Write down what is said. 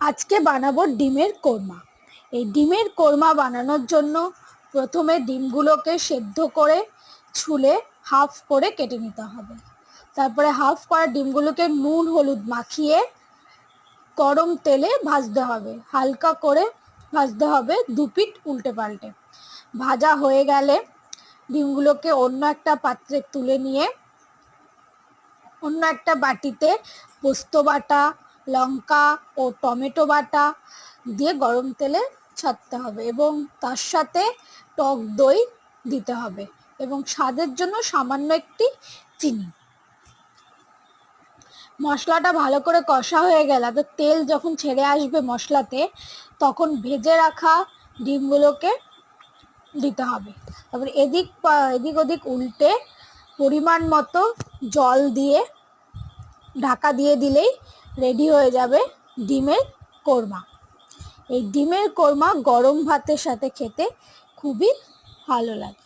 আজকে বানাবো ডিমের কোরমা। এই ডিমের কোরমা বানানোর জন্য প্রথমে ডিমগুলোকে সেদ্ধ করে ছুলে হাফ করে কেটে নিতে হবে। তারপরে হাফ করা ডিমগুলোকে নুন হলুদ মাখিয়ে গরম তেলে ভাজতে হবে, হালকা করে ভাজতে হবে, দুপিঠ উল্টে পাল্টে। ভাজা হয়ে গেলে ডিমগুলোকে অন্য একটা পাত্রে তুলে নিয়ে অন্য একটা বাটিতে পোস্ত বাটা, লঙ্কা ও টমেটো বাটা দিয়ে গরম তেলে ছাড়তে হবে এবং তার সাথে টক দই দিতে হবে এবং স্বাদের জন্য সামান্য একটি চিনি। মশলাটা ভালো করে কষা হয়ে গেলে তো তেল যখন ছেড়ে আসবে মশলাতে, তখন ভেজে রাখা ডিমগুলোকে দিতে হবে। তারপরে এদিক ওদিক উল্টে পরিমাণ মতো জল দিয়ে ঢাকা দিয়ে দিলেই রেডি হয়ে যাবে ডিমের কোরমা। এই ডিমের কোরমা গরম ভাতের সাথে খেতে খুবই ভালো লাগে।